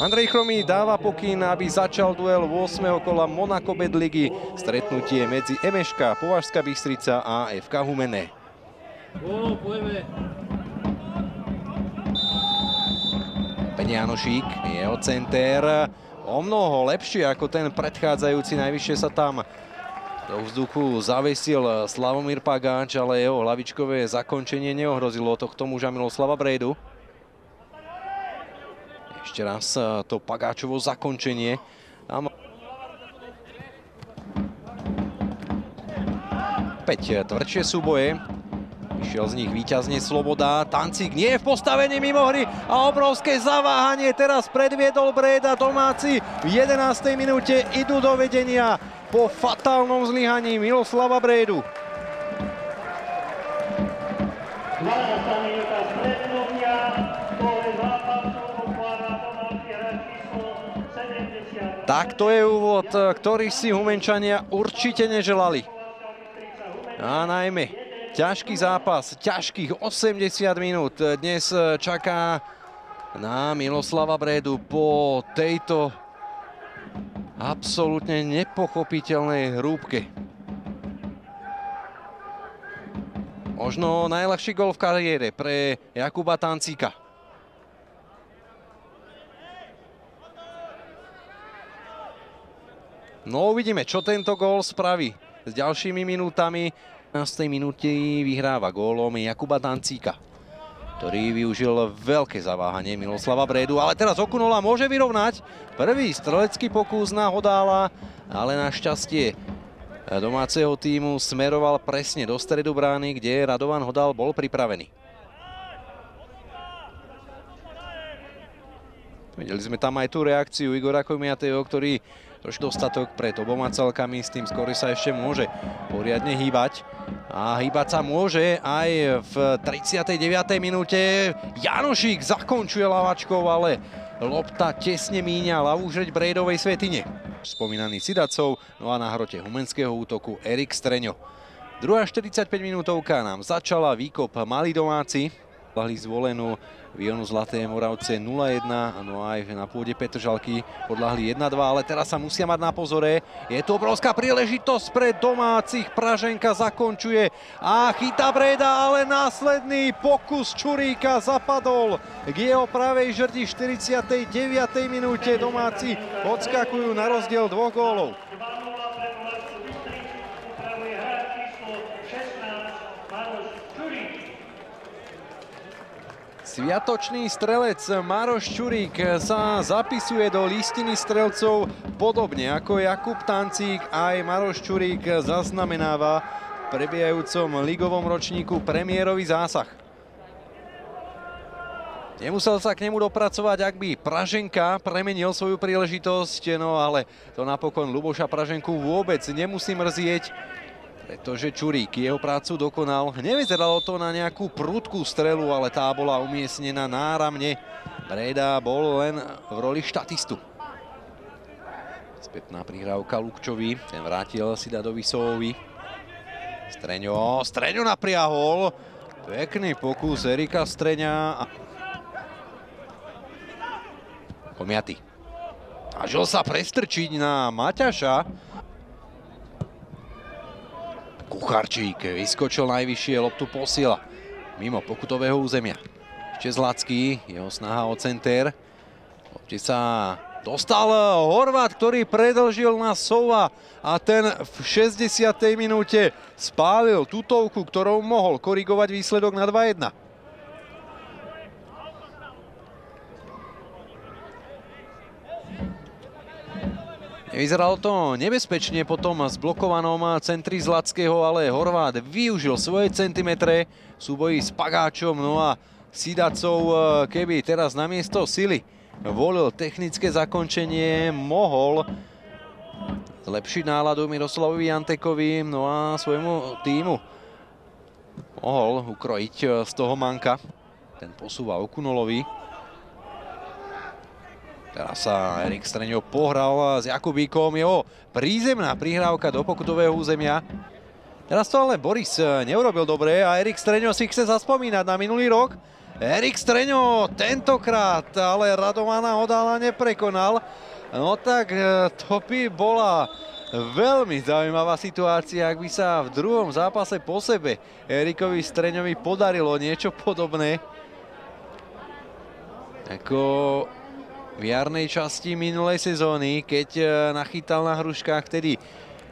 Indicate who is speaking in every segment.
Speaker 1: Andrej Chromý dáva pokyn, aby začal duel 8. kola Monaco Bet ligy. Stretnutie medzi MŠK Považská Bystrica a FK Humenné. Janošík, jeho center o mnoho lepšie ako ten predchádzajúci. Najvyššie sa tam do vzduchu zavesil Slavomír Pagáč, ale jeho hlavičkové zakončenie neohrozilo tohto muža Miloslava Brejdu. Ešte raz to Pagáčovo zakončenie. Opäť tvrdšie súboje. Vyšiel z nich víťazne Sloboda. Tancík nie je v postavení mimo hry a obrovské zaváhanie. Teraz predviedol Brejda. Domáci v 11. minúte idú do vedenia po fatálnom zlyhaní Miloslava Brejdu. Tak to je úvod, ktorý si Humenčania určite neželali. A najmä ťažký zápas, ťažkých 80 minút dnes čaká na Miloslava Brejdu po tejto absolútne nepochopiteľnej hrúbke. Možno najľahší gól v kariére pre Jakuba Tancíka. No uvidíme, čo tento gól spraví s ďalšími minútami. V 15. minúte vyhráva gólom Jakuba Tancíka, ktorý využil veľké zaváhanie Miloslava Brejdu, ale teraz Okunola môže vyrovnať. Prvý strelecký pokus na Hodála, ale našťastie domáceho tímu smeroval presne do stredu brány, kde Radovan Hodál bol pripravený. Videli sme tam aj tú reakciu Igora Komiatého, ktorý trošku dostatok pred oboma celkami, s tým skôr sa ešte môže poriadne hýbať. A hýbať sa môže aj v 39. minúte. Janošík zakončuje ľavačkou, ale lopta tesne míňa ľavú žreď Brejdovej svätyne. Spomínaný Sidacov, no a na hrote humenského útoku Erik Streňo. Druhá 45 minútovka nám začala, výkop mali domáci. Podľahli zvolenú Vionu Zlaté Moravce 0-1, no aj na pôde Petržalky podľahli 1-2, ale teraz sa musia mať na pozore. Je to obrovská príležitosť pre domácich. Praženka zakončuje a chytá Brejda, ale následný pokus Čuríka zapadol k jeho pravej žrdi. V 49. minúte domáci odskakujú na rozdiel 2 gólov. Sviatočný strelec Maroš Čurík sa zapisuje do listiny strelcov podobne ako Jakub Tancík. Aj Maroš Čurík zaznamenáva v prebiehajúcom ligovom ročníku premiérový zásah. Nemusel sa k nemu dopracovať, ak by Praženka premenil svoju príležitosť, no ale to napokon Ľuboša Praženku vôbec nemusí mrzieť, pretože Čurík jeho prácu dokonal. Nevyzeralo to na nejakú prudkú strelu, ale tá bola umiestnená náramne. Brejda bol len v roli štatistu. Spätná prihrávka Lukčovi, ten vrátil Sidadovi Sovovi. Streňo napriahol. Pekný pokus Erika Streňa. Komiaty. Snažil sa prestrčiť na Maťaša. Kucharčík vyskočil najvyššie, loptu posiela mimo pokutového územia. Ešte Zlacký, jeho snaha o center. Lopte sa dostal Horvát, ktorý predĺžil na Sova a ten v 60. minúte spálil tutovku, ktorou mohol korigovať výsledok na 2-1. Vyzeralo to nebezpečne po tom zblokovanom centri Zlackého, ale Horvát využil svoje centimetre v súboji s Pagáčom. No a Sidacov, keby teraz namiesto sily volil technické zakončenie, mohol zlepšiť náladu Miroslavovi Jantekovi, no a svojmu týmu mohol ukrojiť z toho manka. Ten posúva Okunolovi. Teraz sa Erik Streňo pohral s Jakubíkom, jeho prízemná prihrávka do pokutového územia. Teraz to ale Boris neurobil dobre a Erik Streňo si chce zaspomínať na minulý rok, Erik Streňo tentokrát, ale Radovana Hodála neprekonal. No tak to by bola veľmi zaujímavá situácia, ak by sa v druhom zápase po sebe Erikovi Streňovi podarilo niečo podobné ako v jarnej časti minulej sezóny, keď nachytal na hruškách vtedy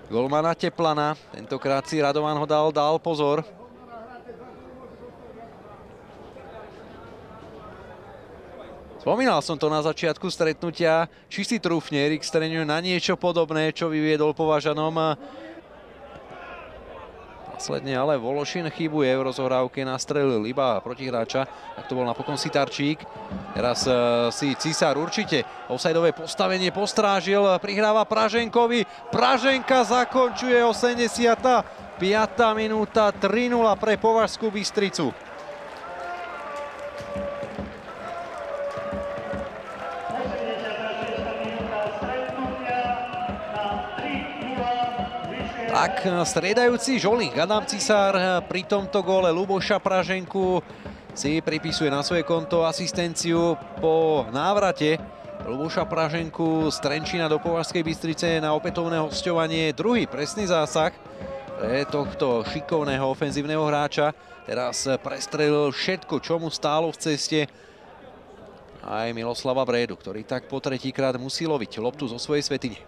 Speaker 1: golmana Teplana. Tentokrát si Radovan Hodál dal pozor. Spomínal som to na začiatku stretnutia, či si trúfne Erik Streňo na niečo podobné, čo vyviedol Považanom. Následne ale Vološin chybuje v rozohrávke, nastrelil iba protihráča, tak to bol napokon Sitarčík. Teraz si Cisár určite offsideové postavenie postrážil, prihráva Praženkovi. Praženka zakončuje 85. minúta, 3-0 pre Považskú Bystricu. Tak striedajúci žolník Adam Cisár pri tomto góle Ľuboša Praženku si pripisuje na svoje konto asistenciu po návrate Ľuboša Praženku z Trenčína do Považskej Bystrice na opätovné hosťovanie. Druhý presný zásah pre tohto šikovného ofenzívneho hráča. Teraz prestrelil všetko, čo mu stálo v ceste. Aj Miloslava Brédu, ktorý tak po tretíkrát musí loviť loptu zo svojej svätyne.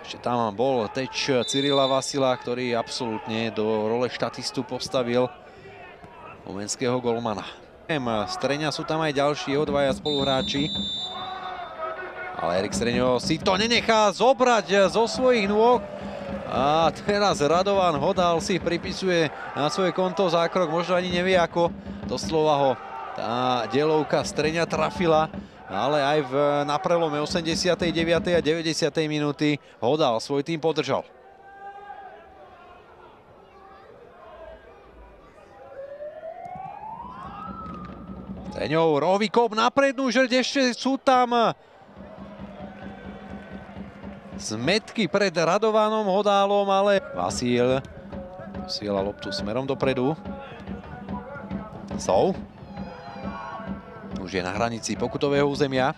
Speaker 1: Ešte tam bol teč Cyrila Vasila, ktorý absolútne do role štatistu postavil vojenského golmana. Streňa sú tam aj ďalší jeho dvaja spoluhráči. Ale Erik Streňo si to nenechá zobrať zo svojich nôh. A teraz Radovan Hodál si pripisuje na svoje konto zákrok, možno ani nevie ako. Doslova ho tá delovka Streňa trafila. Ale aj na prelome 89. a 90. minúty Hodál svoj tým podržal. Streňov rohový kop na prednú žrť, ešte sú tam zmetky pred Radovanom Hodálom, ale Vasil posiela loptu smerom dopredu. Sov už je na hranici pokutového územia.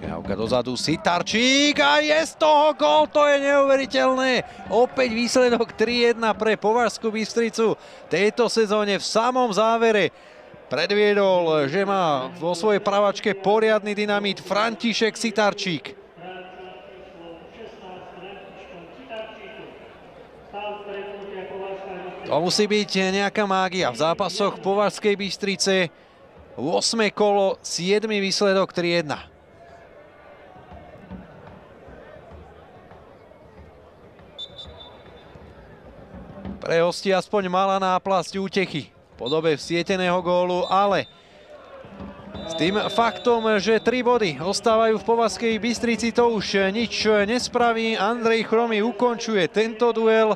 Speaker 1: Javka dozadu, Sitarčík a je z toho gól, to je neuveriteľné. Opäť výsledok 3-1 pre Považskú Bystricu. Tejto sezóne v samom závere predviedol, že má vo svojej pravačke poriadny dynamit František Sitarčík. To musí byť nejaká mágia v zápasoch Považskej Bystrice. 8. kolo, 7. výsledok 3-1. Pre hostí aspoň malá náplasť útechy v podobe vsieteného gólu, ale s tým faktom, že 3 body ostávajú v Považskej Bystrici, to už nič nespraví. Andrej Chromý ukončuje tento duel.